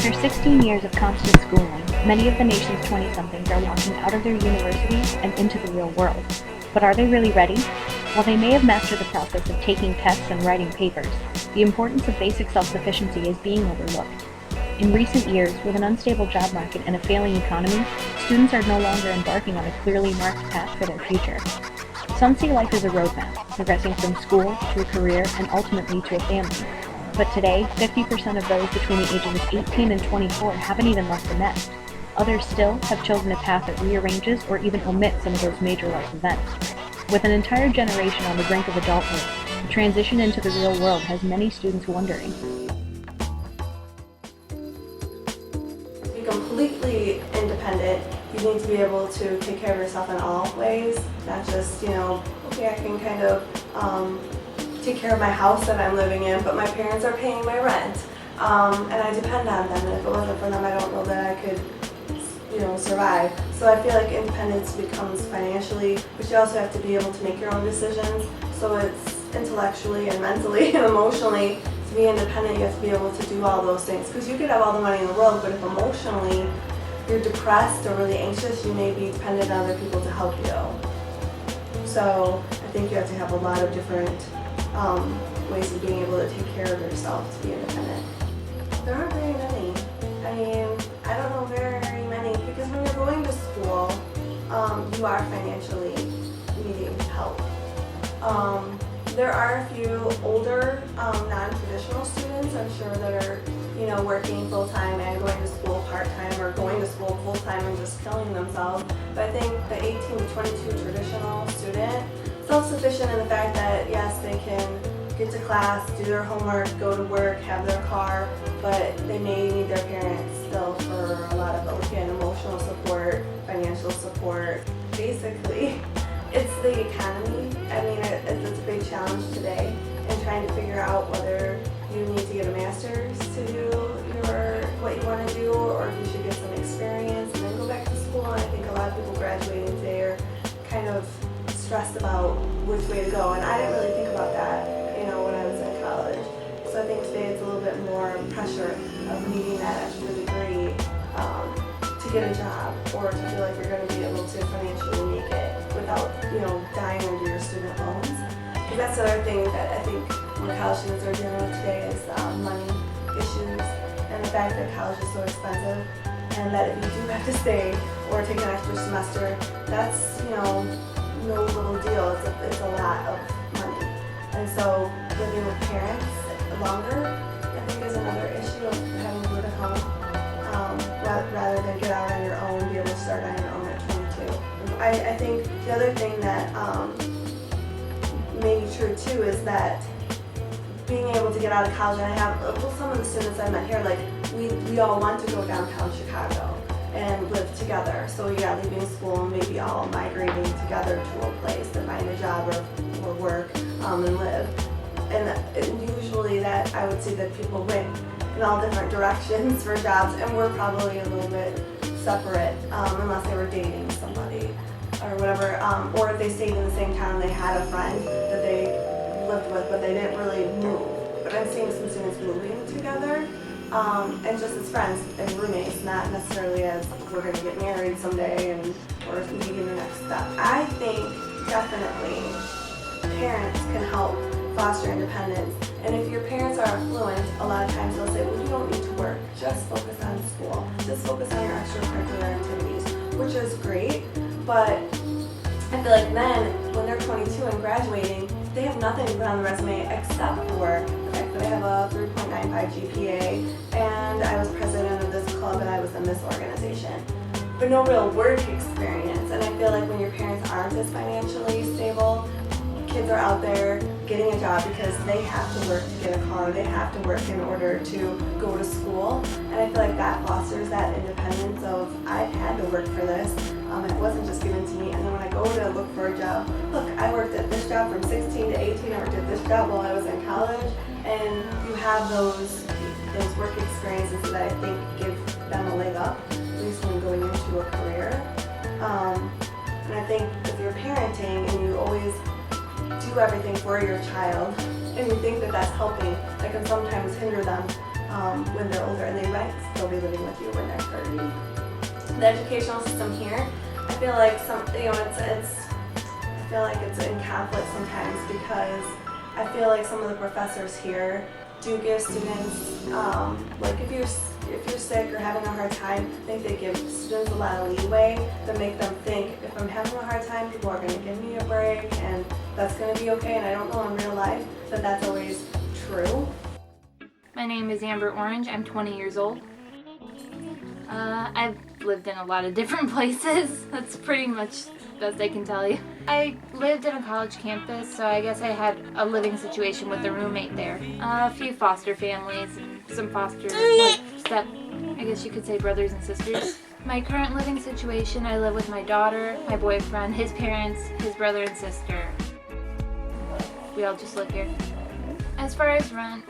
After 16 years of constant schooling, many of the nation's 20-somethings are walking out of their universities and into the real world. But are they really ready? While they may have mastered the process of taking tests and writing papers, the importance of basic self-sufficiency is being overlooked. In recent years, with an unstable job market and a failing economy, students are no longer embarking on a clearly marked path for their future. Some see life as a roadmap, progressing from school to a career and ultimately to a family. But today, 50% of those between the ages of 18 and 24 haven't even left the nest. Others still have chosen a path that rearranges or even omits some of those major life events. With an entire generation on the brink of adulthood, the transition into the real world has many students wondering. To be completely independent, you need to be able to take care of yourself in all ways, not just, okay, I can kind of take care of my house that I'm living in, but my parents are paying my rent, and I depend on them, and if it wasn't for them, I don't know that I could, survive. So I feel like independence becomes financially, but you also have to be able to make your own decisions, so it's intellectually and mentally and emotionally. To be independent, you have to be able to do all those things, because you could have all the money in the world, but if emotionally you're depressed or really anxious, you may be dependent on other people to help you. So I think you have to have a lot of different ways of being able to take care of yourself to be independent. There aren't very many. I don't know very many, because when you're going to school, you are financially needing help. There are a few older, non-traditional students, I'm sure, that are working full-time and going to school part-time, or going to school full-time and just killing themselves. But I think the 18 to 22 traditional student, self-sufficient in the fact that yes, they can get to class, do their homework, go to work, have their car, but they may need their parents still for a lot of emotional support, financial support. Basically, it's the economy. It's a big challenge today, and trying to figure out whether you need to get a master's to do what you want to do, or if you should get some experience and then go back to school. And I think a lot of people graduating today are kind of stressed about which way to go, and I didn't really think about that, when I was in college. So I think today it's a little bit more pressure of needing that extra degree to get a job, or to feel like you're going to be able to financially make it without, dying under your student loans. Because that's the other thing that I think college students are dealing with today is money issues, and the fact that college is so expensive, and that if you do have to stay or take an extra semester, that's no little deal. It's a lot of money. And so living with parents longer, I think, is another issue of having to live at home, rather than get out on your own and be able to start on your own at 22. I think the other thing that may be true too is that being able to get out of college, and I have some of the students I met here, like we all want to go downtown Chicago and live together. So yeah, leaving school and maybe all migrating together to a place to find a job or work and live. And usually that I would say that people went in all different directions for jobs, and we're probably a little bit separate unless they were dating somebody or whatever, or if they stayed in the same town and they had a friend that they lived with, but they didn't really move. But I'm seeing some students moving together, and just as friends and roommates, not necessarily as we're going to get married someday or taking the next step. I think definitely parents can help foster independence. And if your parents are affluent, a lot of times they'll say, well, you don't need to work, just focus on school, just focus on your extracurricular activities, which is great. But I feel like then, when they're 22 and graduating, they have nothing to put on the resume except for the fact that I have a 3.95 GPA, and I was president of this club, and I was in this organization. But no real work experience. And I feel like when your parents aren't as financially stable, kids are out there getting a job because they have to work to get a car, they have to work in order to go to school. And I feel like that fosters that independence of, I've had to work for this. It wasn't just given to me. And then when I go to look for a job, look, I worked at this job from 16 to 18, I worked at this job while I was in college. And you have those work experiences that I think give them a leg up, at least when going into a career. And I think if you're parenting and you always do everything for your child, and you think that that's helping, that can sometimes hinder them when they're older, and they might still be living with you when they're 30. The educational system here, I feel like I feel like it's in conflict sometimes, because I feel like some of the professors here do give students, like if you're sick or having a hard time, I think they give students a lot of leeway to make them think, if I'm having a hard time, people are going to give me a break and that's going to be okay. And I don't know in real life that that's always true. My name is Amber Orange. I'm 20 years old. I've lived in a lot of different places. That's pretty much the best I can tell you. I lived in a college campus, so I guess I had a living situation with a roommate there. A few foster families, some foster, I guess you could say brothers and sisters. My current living situation, I live with my daughter, my boyfriend, his parents, his brother and sister. We all just live here. As far as rent,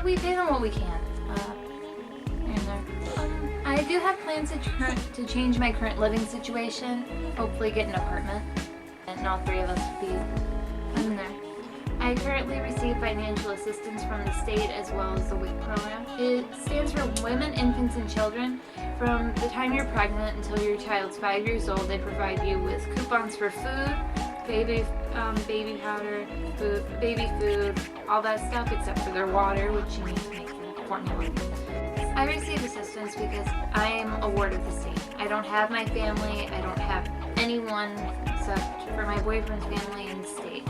we pay them what we can. Here and there. I do have plans to change my current living situation, hopefully get an apartment, and all three of us would be in there. I currently receive financial assistance from the state as well as the WIC program. It stands for Women, Infants, and Children. From the time you're pregnant until your child's 5 years old, they provide you with coupons for food, baby powder, baby food, all that stuff except for their water, which you need to make formula. I receive assistance because I am a ward of the state. I don't have my family, I don't have anyone except for my boyfriend's family and the state.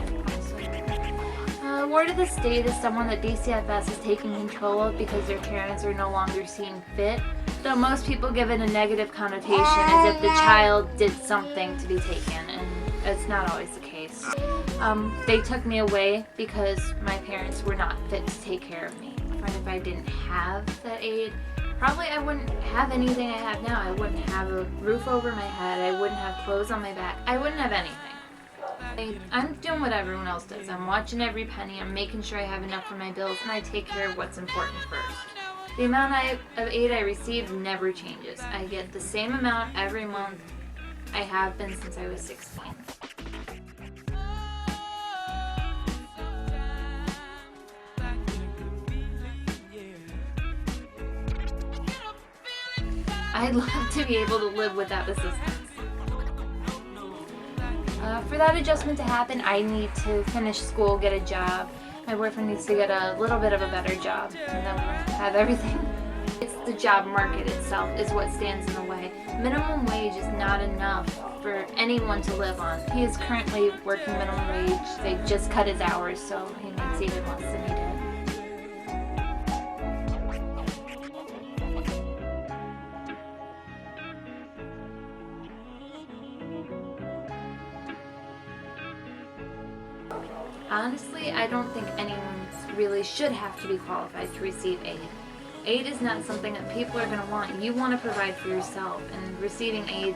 Ward of the state is someone that DCFS is taking control of because their parents are no longer seen fit. Though most people give it a negative connotation as if the child did something to be taken, and that's not always the case. They took me away because my parents were not fit to take care of me. And if I didn't have that aid, probably I wouldn't have anything I have now. I wouldn't have a roof over my head, I wouldn't have clothes on my back, I wouldn't have anything. I'm doing what everyone else does. I'm watching every penny, I'm making sure I have enough for my bills, and I take care of what's important first. The amount of aid I receive never changes. I get the same amount every month. I have been since I was 16. I'd love to be able to live without assistance. For that adjustment to happen, I need to finish school, get a job. My boyfriend needs to get a little bit of a better job, and then we'll have everything. It's the job market itself is what stands in the way. Minimum wage is not enough for anyone to live on. He is currently working minimum wage. They just cut his hours, so he makes even less than he did. Honestly, I don't think anyone really should have to be qualified to receive aid. Aid is not something that people are going to want. You want to provide for yourself, and receiving aid,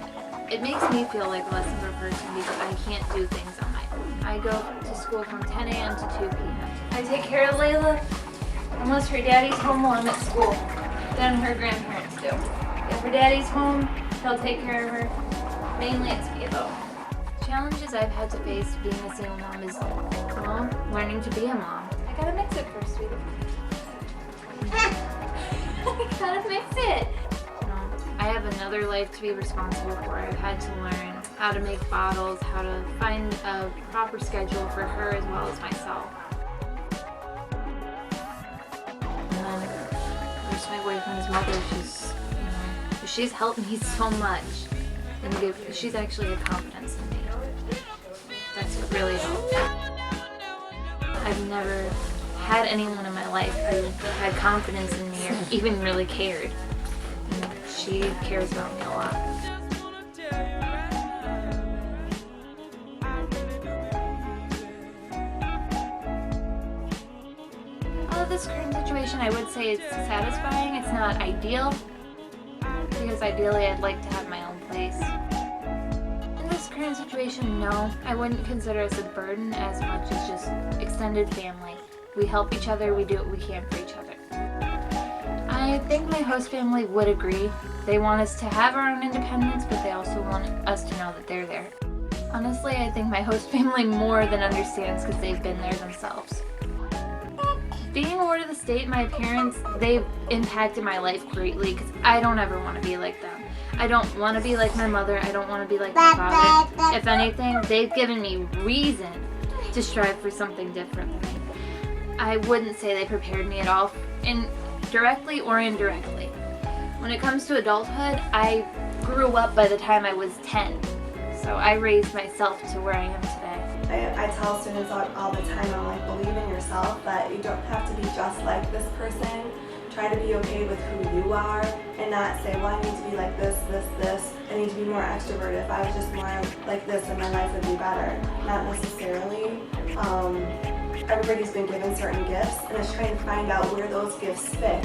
it makes me feel like less of a person because I can't do things on my own. I go to school from 10 a.m. to 2 p.m. I take care of Layla unless her daddy's home while I'm at school. Then her grandparents do. If her daddy's home, they'll take care of her. Mainly it's me though. Challenges I've had to face being a single mom is, well, learning to be a mom. I gotta mix it first, sweetie. I gotta mix it. I have another life to be responsible for. I've had to learn how to make bottles, how to find a proper schedule for her as well as myself. And then there's my boyfriend's mother. She's helped me so much. And she's actually a confidence in me. That's what really helped. I've never had anyone in my life who had confidence in me or even really cared. And she cares about me a lot. This current situation, I would say it's satisfying. It's not ideal, because ideally I'd like to have my own place. In this current situation, no, I wouldn't consider us a burden as much as just extended family. We help each other, we do what we can for each other. I think my host family would agree. They want us to have our own independence, but they also want us to know that they're there. Honestly, I think my host family more than understands because they've been there themselves. Being a ward of the state, my parents, they've impacted my life greatly because I don't ever want to be like them. I don't want to be like my mother. I don't want to be like my father. If anything, they've given me reason to strive for something different. I wouldn't say they prepared me at all, directly or indirectly. When it comes to adulthood, I grew up by the time I was 10. So I raised myself to where I am today. I tell students all the time, I'm like, believe in yourself, that you don't have to be just like this person. Try to be okay with who you are and not say, well, I need to be like this. I need to be more extroverted. If I was just more like this, then my life would be better. Not necessarily. Everybody's been given certain gifts, and it's trying to find out where those gifts fit.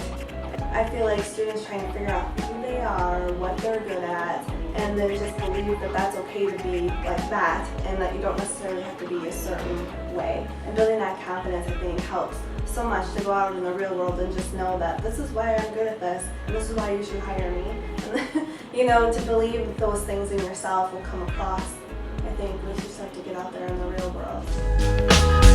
I feel like students trying to figure out who they are, what they're good at, and then just believe that that's okay to be like that, and that you don't necessarily have to be a certain way. And building that confidence, I think, helps so much to go out in the real world and just know that this is why I'm good at this, and this is why you should hire me. And to believe those things in yourself will come across. I think we just have to get out there in the real world.